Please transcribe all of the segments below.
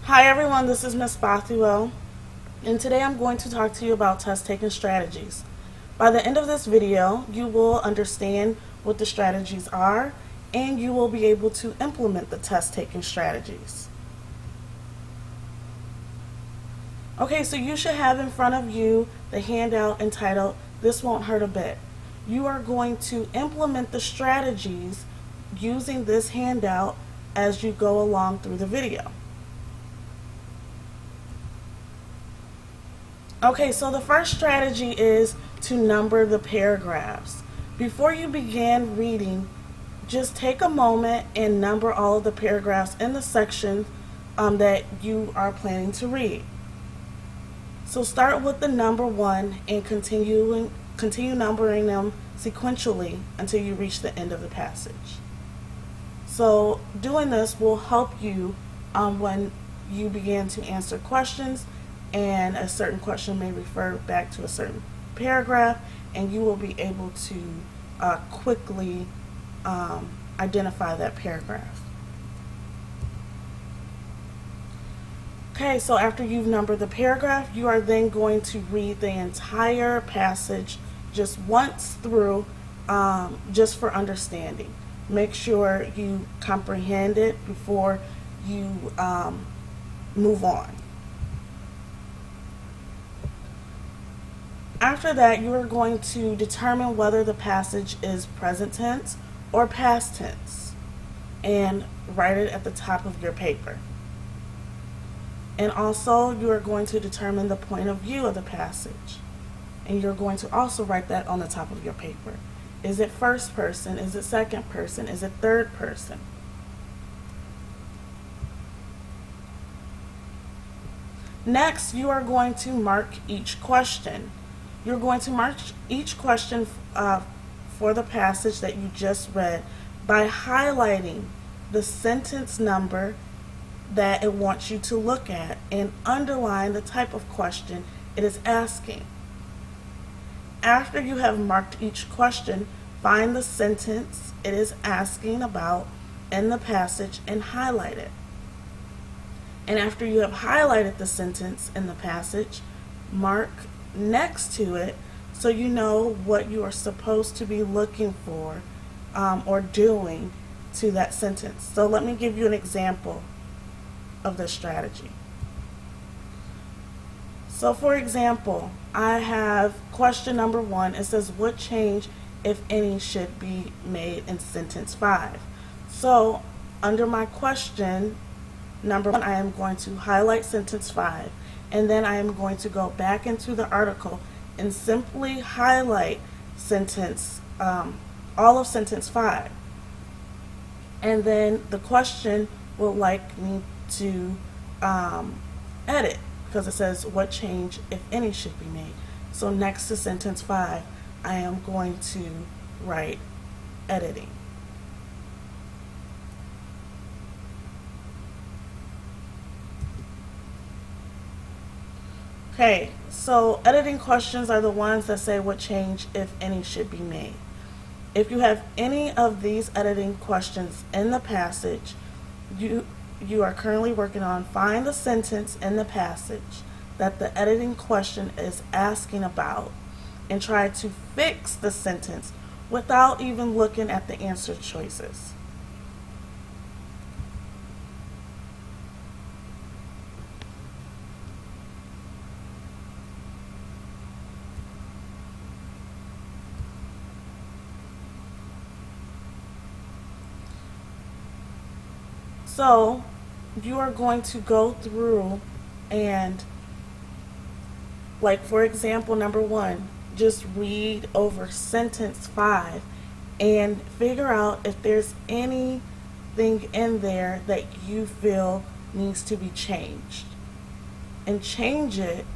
Hi everyone, this is Miss Bothwell, and today I'm going to talk to you about test taking strategies. By the end of this video, you will understand what the strategies are and you will be able to implement the test taking strategies. Okay, so you should have in front of you the handout entitled "This Won't Hurt a Bit." You are going to implement the strategies using this handout as you go along through the video. Okay, so the first strategy is to number the paragraphs. Before you begin reading, just take a moment and number all of the paragraphs in the section that you are planning to read. So start with the number 1 and continue numbering them sequentially until you reach the end of the passage. So doing this will help you when you begin to answer questions, and a certain question may refer back to a certain paragraph, and you will be able to quickly identify that paragraph. Okay, so after you've numbered the paragraph, you are then going to read the entire passage just once through, just for understanding. Make sure you comprehend it before you move on. After that, you are going to determine whether the passage is present tense or past tense and write it at the top of your paper. And also, you are going to determine the point of view of the passage, and you're going to also write that on the top of your paper. Is it first person? Is it second person? Is it third person? Next, you are going to mark each question. You're going to mark each question for the passage that you just read by highlighting the sentence number that it wants you to look at and underline the type of question it is asking. After you have marked each question, find the sentence it is asking about in the passage and highlight it. And after you have highlighted the sentence in the passage, mark next to it so you know what you are supposed to be looking for or doing to that sentence. So let me give you an example of this strategy. So for example, I have question number 1. It says, what change, if any, should be made in sentence 5? So under my question number 1, I am going to highlight sentence 5, and then I am going to go back into the article and simply highlight all of sentence 5. And then the question will like me to edit, because it says what change, if any, should be made. So next to sentence 5, I am going to write editing. Okay, so editing questions are the ones that say what change, if any, should be made. If you have any of these editing questions in the passage you are currently working on, find the sentence in the passage that the editing question is asking about and try to fix the sentence without even looking at the answer choices. So you are going to go through and, like for example, number 1, just read over sentence 5 and figure out if there's anything in there that you feel needs to be changed, and change it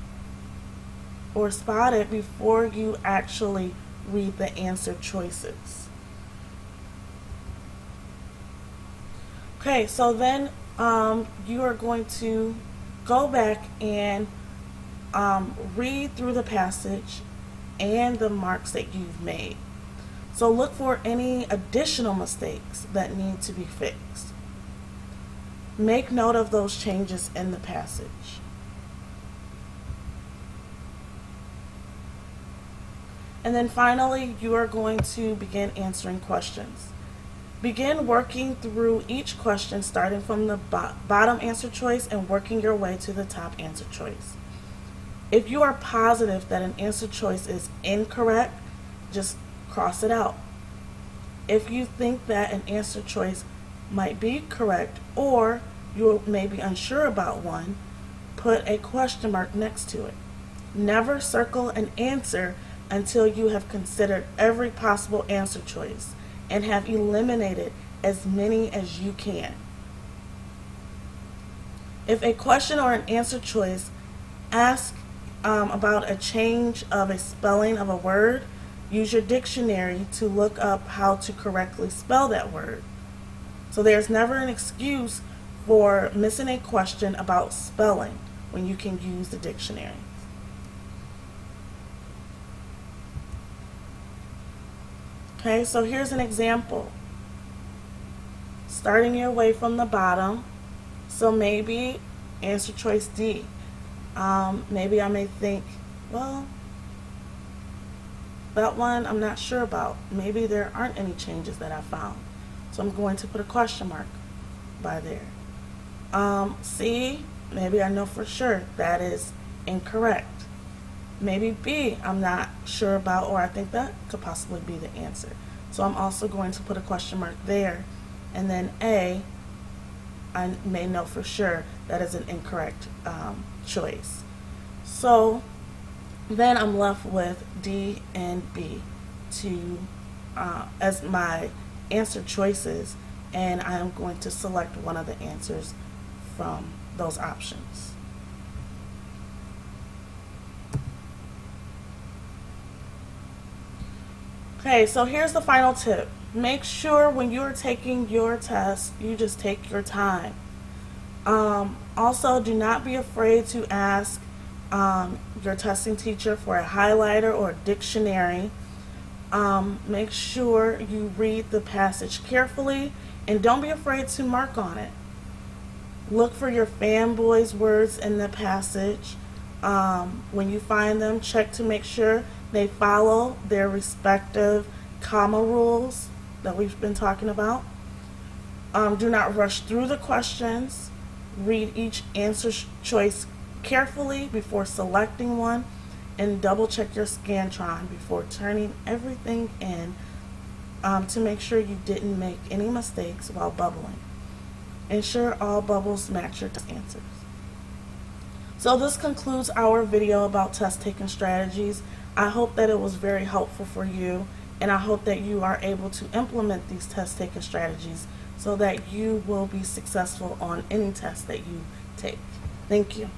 or spot it before you actually read the answer choices. Okay, so then you are going to go back and read through the passage and the marks that you've made. So look for any additional mistakes that need to be fixed. Make note of those changes in the passage. And then finally, you are going to begin answering questions. Begin working through each question, starting from the bottom answer choice and working your way to the top answer choice. If you are positive that an answer choice is incorrect, just cross it out. If you think that an answer choice might be correct, or you may be unsure about one, put a question mark next to it. Never circle an answer until you have considered every possible answer choice and have eliminated as many as you can. If a question or an answer choice asks about a change of a spelling of a word, use your dictionary to look up how to correctly spell that word. So there's never an excuse for missing a question about spelling when you can use the dictionary. Okay, so here's an example. Starting your way from the bottom, so maybe answer choice D. Maybe I may think, well, that one I'm not sure about. Maybe there aren't any changes that I found. So I'm going to put a question mark by there. C, maybe I know for sure that is incorrect. Maybe B, I'm not sure about, or I think that could possibly be the answer. So I'm also going to put a question mark there. And then A, I may know for sure that is an incorrect choice. So then I'm left with D and B as my answer choices, and I am going to select one of the answers from those options. Okay, so here's the final tip. Make sure when you're taking your test, you just take your time. Also, do not be afraid to ask your testing teacher for a highlighter or a dictionary. Make sure you read the passage carefully and don't be afraid to mark on it. Look for your fanboys' words in the passage. When you find them, check to make sure they follow their respective comma rules that we've been talking about. Do not rush through the questions. Read each answer choice carefully before selecting one, and double check your Scantron before turning everything in to make sure you didn't make any mistakes while bubbling. Ensure all bubbles match your test answers. So this concludes our video about test taking strategies. I hope that it was very helpful for you, and I hope that you are able to implement these test taking strategies so that you will be successful on any test that you take. Thank you.